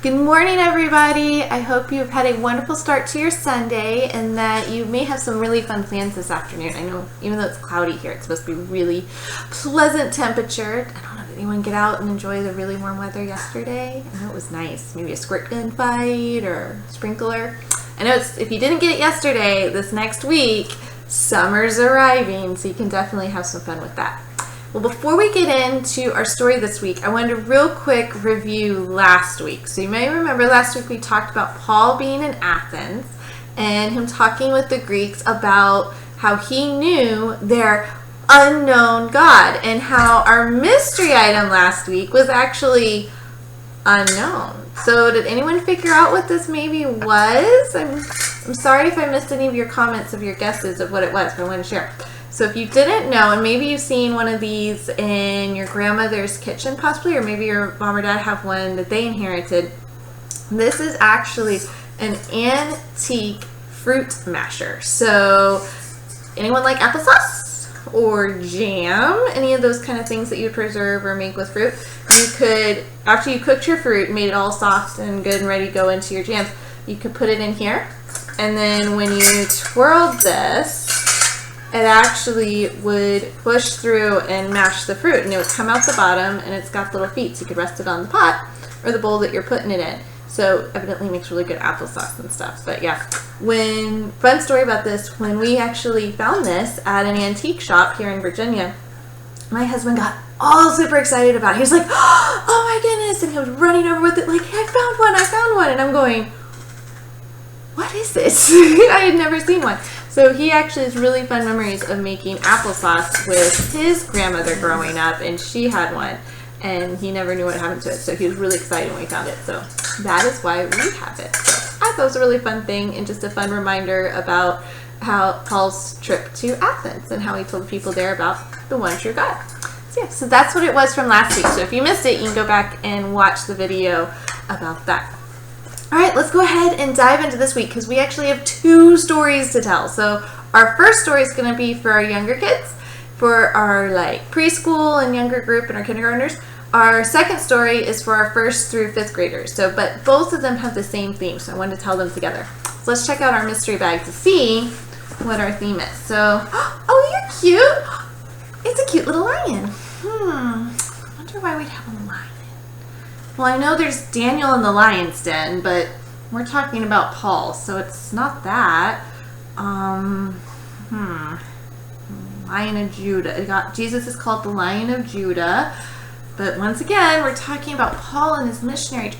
Good morning, everybody. I hope you've had a wonderful start to your Sunday and that you may have some really fun plans this afternoon. I know even though it's cloudy here, it's supposed to be really pleasant temperature. I don't know, did anyone get out and enjoy the really warm weather yesterday? I know it was nice. Maybe a squirt gun fight or sprinkler. I know if you didn't get it yesterday, this next week, summer's arriving, so you can definitely have some fun with that. Well, before we get into our story this week, I wanted to real quick review last week. So you may remember last week we talked about Paul being in Athens and him talking with the Greeks about how he knew their unknown God and how our mystery item last week was actually unknown. So did anyone figure out what this maybe was? I'm sorry if I missed any of your comments of your guesses of what it was, but I want to share. So if you didn't know, and maybe you've seen one of these in your grandmother's kitchen possibly, or maybe your mom or dad have one that they inherited, this is actually an antique fruit masher. So anyone like applesauce or jam, any of those kind of things that you preserve or make with fruit, you could, after you cooked your fruit, made it all soft and good and ready to go into your jams, you could put it in here. And then when you twirled this, it actually would push through and mash the fruit, and it would come out the bottom, and it's got little feet, so you could rest it on the pot or the bowl that you're putting it in. So evidently makes really good applesauce and stuff. But yeah, fun story about this, when we actually found this at an antique shop here in Virginia, my husband got all super excited about it. He was like, oh my goodness, and he was running over with it like, hey, I found one, and I'm going, what is this? I had never seen one. So he actually has really fun memories of making applesauce with his grandmother growing up, and she had one, and he never knew what happened to it. So he was really excited when we found it. So that is why we have it. So I thought it was a really fun thing and just a fun reminder about how Paul's trip to Athens and how he told people there about the one true God. So yeah, so that's what it was from last week. So if you missed it, you can go back and watch the video about that. All right, let's go ahead and dive into this week because we actually have two stories to tell. So our first story is going to be for our younger kids, for our preschool and younger group and our kindergartners. Our second story is for our 1st through 5th graders. But both of them have the same theme, so I wanted to tell them together. So let's check out our mystery bag to see what our theme is. So, oh, you're cute. It's a cute little lion. I wonder why we'd have a lion. Well, I know there's Daniel in the lion's den, but we're talking about Paul, so it's not that. Lion of Judah. Jesus is called the Lion of Judah, but once again, we're talking about Paul and his missionary.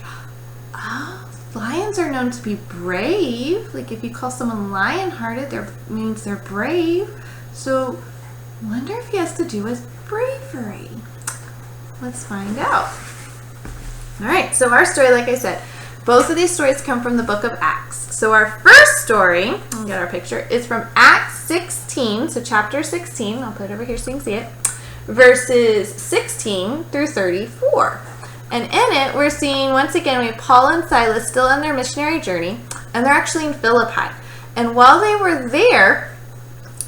Lions are known to be brave. Like if you call someone lion-hearted, that means they're brave. So, I wonder if he has to do with bravery. Let's find out. All right, so our story, like I said, both of these stories come from the book of Acts. So our first story, I'll get our picture, is from Acts 16, so chapter 16. I'll put it over here so you can see it. Verses 16 through 34. And in it, we're seeing, once again, we have Paul and Silas still on their missionary journey, and they're actually in Philippi. And while they were there,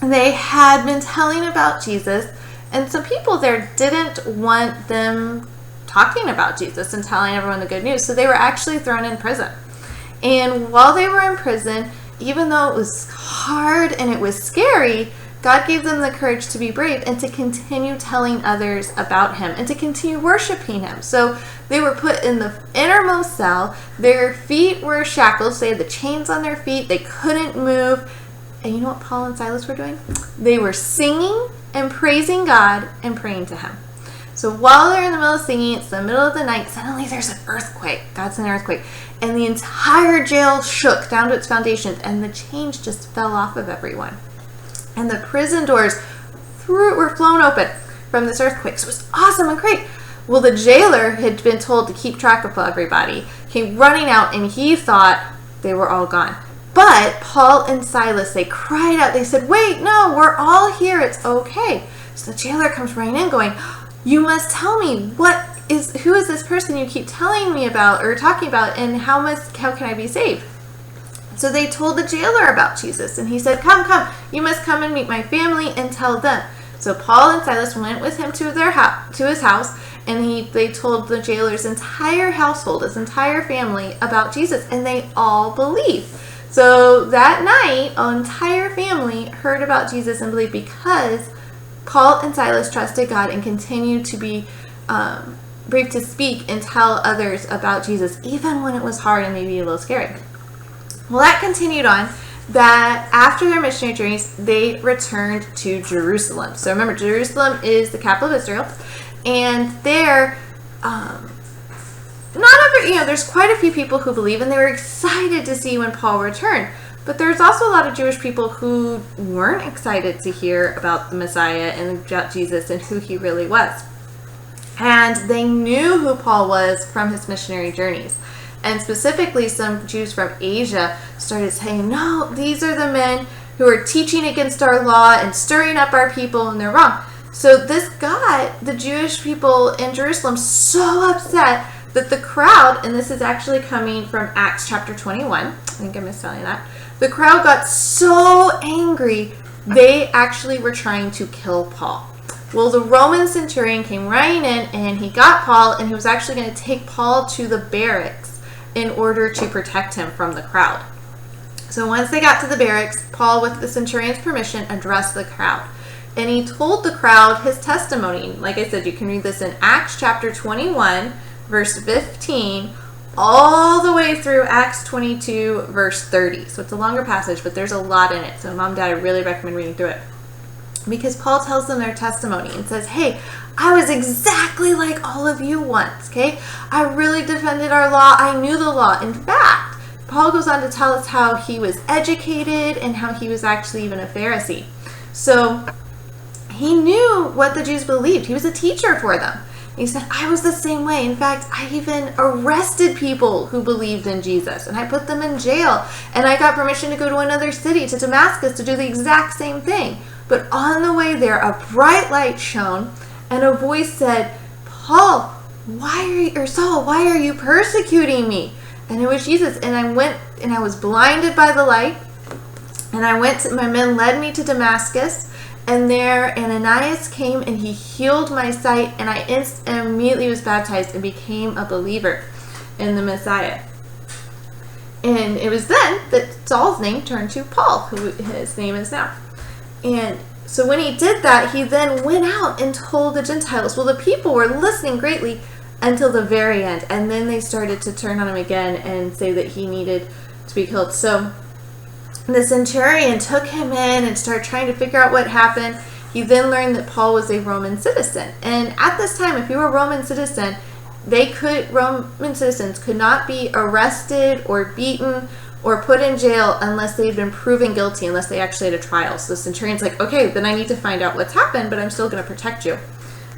they had been telling about Jesus, and some people there didn't want them talking about Jesus and telling everyone the good news. So they were actually thrown in prison. And while they were in prison, even though it was hard and it was scary, God gave them the courage to be brave and to continue telling others about him and to continue worshiping him. So they were put in the innermost cell. Their feet were shackled. So they had the chains on their feet. They couldn't move. And you know what Paul and Silas were doing? They were singing and praising God and praying to him. So while they're in the middle of singing, it's the middle of the night, suddenly there's an earthquake. God sent an earthquake. And the entire jail shook down to its foundations, and the chains just fell off of everyone. And the prison doors were flown open from this earthquake. So it was awesome and great. Well, the jailer had been told to keep track of everybody, came running out, and he thought they were all gone. But Paul and Silas, they cried out. They said, wait, no, we're all here. It's okay. So the jailer comes running in going, you must tell me who is this person you keep telling me about or talking about, and how can I be saved? So they told the jailer about Jesus, and he said, come, you must come and meet my family and tell them. So Paul and Silas went with him to his house, And they told the jailer's entire household, his entire family, about Jesus, and they all believed. So that night, an entire family heard about Jesus and believed because Paul and Silas trusted God and continued to be brave to speak and tell others about Jesus, even when it was hard and maybe a little scary. Well, that continued on, that after their missionary journeys, they returned to Jerusalem. So remember, Jerusalem is the capital of Israel, and there, there's quite a few people who believe, and they were excited to see when Paul returned. But there's also a lot of Jewish people who weren't excited to hear about the Messiah and about Jesus and who he really was. And they knew who Paul was from his missionary journeys. And specifically, some Jews from Asia started saying, no, these are the men who are teaching against our law and stirring up our people, and they're wrong. So this got the Jewish people in Jerusalem so upset that the crowd, and this is actually coming from Acts chapter 21, I think I missed telling that, the crowd got so angry, they actually were trying to kill Paul. Well, the Roman centurion came running in, and he got Paul, and he was actually going to take Paul to the barracks in order to protect him from the crowd. So once they got to the barracks, Paul, with the centurion's permission, addressed the crowd. And he told the crowd his testimony. Like I said, you can read this in Acts chapter 21, verse 15, all the way through Acts 22, verse 30. So it's a longer passage, but there's a lot in it. So Mom and Dad, I really recommend reading through it. Because Paul tells them their testimony and says, hey, I was exactly like all of you once, okay? I really defended our law. I knew the law. In fact, Paul goes on to tell us how he was educated and how he was actually even a Pharisee. So he knew what the Jews believed. He was a teacher for them. He said, I was the same way. In fact, I even arrested people who believed in Jesus, and I put them in jail, and I got permission to go to another city, to Damascus, to do the exact same thing. But on the way there, a bright light shone, and a voice said, Saul, why are you persecuting me? And it was Jesus. And I went, and I was blinded by the light, and my men led me to Damascus, and there Ananias came, and he healed my sight, and I immediately was baptized and became a believer in the Messiah. And it was then that Saul's name turned to Paul, who his name is now. And so when he did that, he then went out and told the Gentiles. Well, the people were listening greatly until the very end, and then they started to turn on him again and say that he needed to be killed. So the centurion took him in and started trying to figure out what happened. He then learned that Paul was a Roman citizen. And at this time, if you were a Roman citizen, Roman citizens could not be arrested or beaten or put in jail unless they'd been proven guilty, unless they actually had a trial. So the centurion's like, okay, then I need to find out what's happened, but I'm still going to protect you.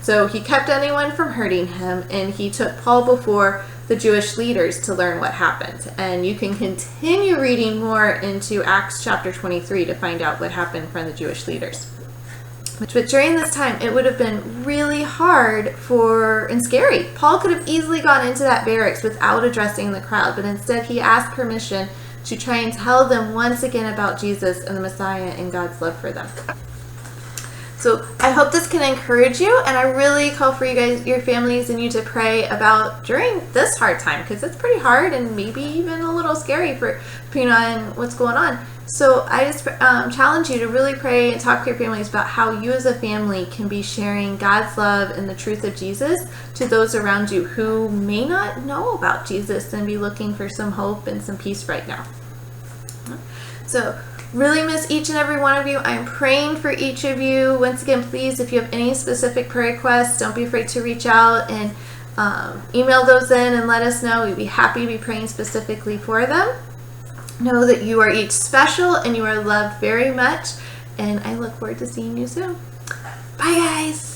So he kept anyone from hurting him, and he took Paul before the Jewish leaders to learn what happened. And you can continue reading more into Acts chapter 23 to find out what happened from the Jewish leaders. But during this time, it would have been really hard and scary. Paul could have easily gone into that barracks without addressing the crowd, but instead he asked permission to try and tell them once again about Jesus and the Messiah and God's love for them. So I hope this can encourage you, and I really call for you guys, your families, and you to pray about during this hard time, because it's pretty hard and maybe even a little scary for depending on what's going on. So I just challenge you to really pray and talk to your families about how you as a family can be sharing God's love and the truth of Jesus to those around you who may not know about Jesus and be looking for some hope and some peace right now. So really miss each and every one of you. I'm praying for each of you. Once again, please, if you have any specific prayer requests, don't be afraid to reach out and email those in and let us know. We'd be happy to be praying specifically for them. Know that you are each special and you are loved very much, and I look forward to seeing you soon. Bye, guys.